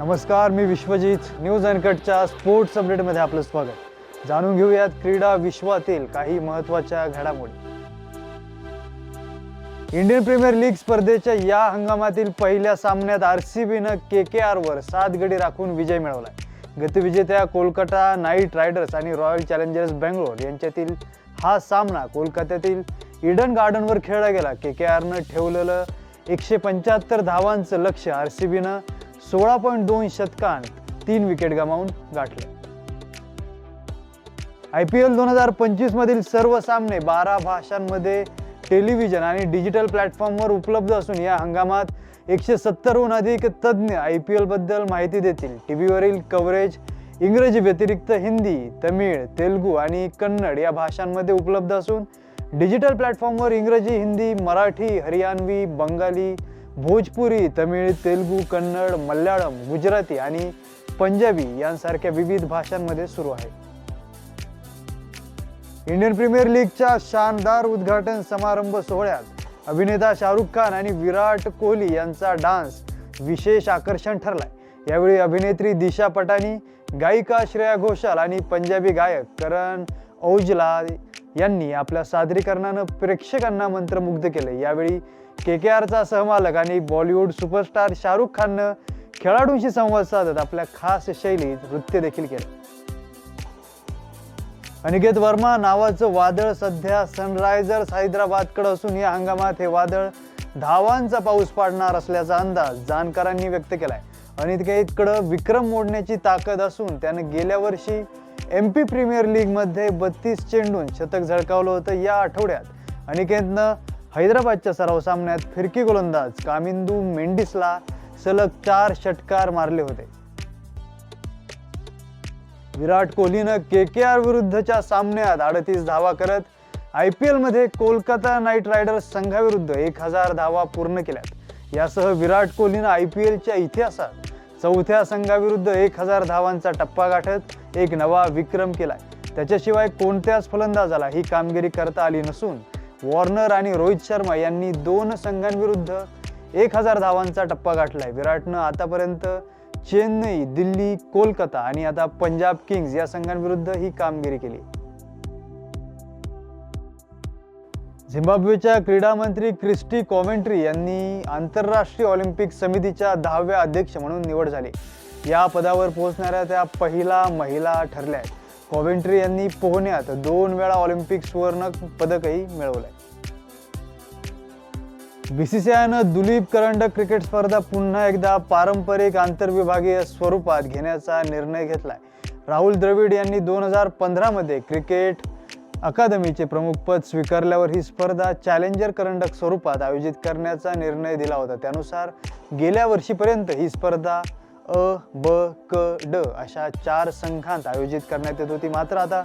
नमस्कार, मी Vishwajit. News अनकटच्या sports अपडेटमध्ये आपलं स्वागत. जाणून घेऊयात क्रीडा विश्वातील काही महत्त्वाच्या घडामोडी. इंडियन प्रीमियर लीग स्पर्धेच्या या हंगामातील पहिल्या सामन्यात आरसीबीनं केकेआरवर 7 गडी राखून विजय मिळवलाय. गतविजेत्या कोलकाता नाईट रायडर्स आणि रॉयल चॅलेंजर्स बेंगलोर यांच्यातील हा सामना कोलकात्यातील ईडन गार्डनवर खेळला गेला. केकेआरनं ठेवलेलं 175 धावांचं लक्ष्य आरसीबीनं 16.2 षटकांत 3 विकेट गमावून गाठले. IPL 2025 मधील सर्व सामने 12 भाषांमध्ये टेलिव्हिजन आणि डिजिटल प्लॅटफॉर्मवर उपलब्ध असून या हंगामात 170हून अधिक तज्ज्ञ IPL बद्दल माहिती देतील. टीव्हीवरील कव्हरेज इंग्रजी व्यतिरिक्त हिंदी, तमिळ, तेलुगू आणि कन्नड या भाषांमध्ये उपलब्ध असून डिजिटल प्लॅटफॉर्मवर इंग्रजी, हिंदी, मराठी, हरियाणवी, बंगाली, भोजपुरी, तमिळ, तेलुगू, कन्नड, मल्याळम, गुजराती आणि पंजाबी यांसारख्या विविध भाषांमध्ये सुरू आहे. इंडियन प्रीमियर लीगच्या शानदार उद्घाटन समारंभ सोहळ्यात अभिनेता शाहरुख खान आणि विराट कोहली यांचा डान्स विशेष आकर्षण ठरलाय. यावेळी अभिनेत्री दिशा पटानी, गायिका श्रेया घोषाल आणि पंजाबी गायक करण औजला यांनी आपल्या सादरीकरणानं प्रेक्षकांना मंत्रमुग्ध केले. यावेळी केकेआरचा सहमालक आणि बॉलिवूड सुपरस्टार शाहरुख खाननं खेळाडूंशी संवाद साधत आपल्या खास शैलीत नृत्य देखील केलं. अनिकेत वर्मा नावाचं वादळ सध्या सनरायझर्स हैदराबादकडे असून या हंगामात हे वादळ धावांचा पाऊस पाडणार असल्याचा अंदाज जाणकारांनी व्यक्त केलाय. अनिकेतकडे विक्रम मोडण्याची ताकद असून त्यानं गेल्या वर्षी MP प्रीमियर लीगमध्ये 32 चेंडून शतक झळकावलं होतं. या आठवड्यात अनिकेतनं हैदराबादच्या सराव सामन्यात फिरकी गोलंदाज कामिंदू मेंडिसला सलग 4 षटकार मारले होते. विराट कोहलीनं KKR विरुद्धच्या सामन्यात 38 धावा करत IPL मध्ये कोलकाता नाईट रायडर्स संघाविरुद्ध 1000 धावा पूर्ण केल्यात. यासह विराट कोहलीनं IPLच्या इतिहासात चौथ्या संघाविरुद्ध 1000 धावांचा टप्पा गाठत एक नवा विक्रम केलाय. त्याच्याशिवाय कोणत्याच फलंदाजाला ही कामगिरी करता आली नसून वॉर्नर आणि रोहित शर्मा यांनी 2 संघांविरुद्ध 1000 धावांचा टप्पा गाठलाय. विराटनं आतापर्यंत चेन्नई, दिल्ली, कोलकाता आणि आता पंजाब किंग्स या संघांविरुद्ध ही कामगिरी केली. झिम्बाब्वेच्या क्रीडा मंत्री क्रिस्टी कॉव्हेंट्री यांनी आंतरराष्ट्रीय ऑलिम्पिक समितीच्या 10व्या अध्यक्ष म्हणून निवड झाली. या पदावर पोहोचणाऱ्या त्या पहिला महिला ठरल्या आहेत. कॉव्हेंट्री यांनी पोहण्यात 2 वेळा ऑलिम्पिक सुवर्ण पदकही मिळवलंय. BCCIनं दुलीप करंडक क्रिकेट स्पर्धा पुन्हा एकदा पारंपरिक आंतरविभागीय स्वरूपात घेण्याचा निर्णय घेतलाय. राहुल द्रविड यांनी 2015 मध्ये क्रिकेट अकादमीचे प्रमुखपद स्वीकारल्यावर ही स्पर्धा चॅलेंजर करंडक स्वरूपात आयोजित करण्याचा निर्णय दिला होता. त्यानुसार गेल्या वर्षीपर्यंत ही स्पर्धा अ, ब, क, ड अशा 4 संघांत आयोजित करण्यात येत होती. मात्र आता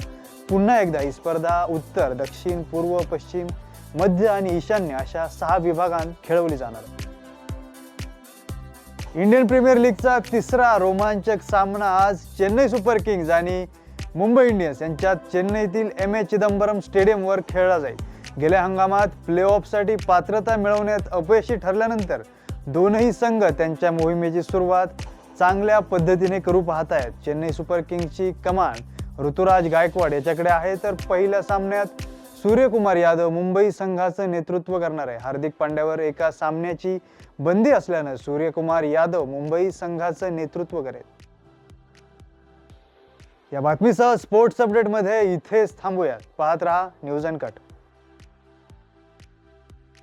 पुन्हा एकदा ही स्पर्धा उत्तर, दक्षिण, पूर्व, पश्चिम, मध्य आणि ईशान्य अशा 6 विभागांत खेळवली जाणार. इंडियन प्रीमियर लीगचा तिसरा रोमांचक सामना आज चेन्नई सुपर किंग्ज आणि मुंबई इंडियन्स यांच्यात चेन्नईतील MS चिदंबरम स्टेडियमवर खेळला जाईल. गेल्या हंगामात प्लेऑफसाठी पात्रता मिळवण्यात अपयशी ठरल्यानंतर दोनही संघ त्यांच्या मोहिमेची सुरुवात चांगल्या पद्धतीने करू पाहत आहेत. चेन्नई सुपर किंग्सची कमान ऋतुराज गायकवाड याच्याकडे आहे, तर पहिल्या सामन्यात सूर्यकुमार यादव मुंबई संघाचं नेतृत्व करणार आहे. हार्दिक पांड्यावर एका सामन्याची बंदी असल्यानं सूर्यकुमार यादव मुंबई संघाचं नेतृत्व करेल. या बातमीसह स्पोर्ट्स अपडेटमध्ये इथेच थांबूयात. पाहत रहा न्यूज अनकट.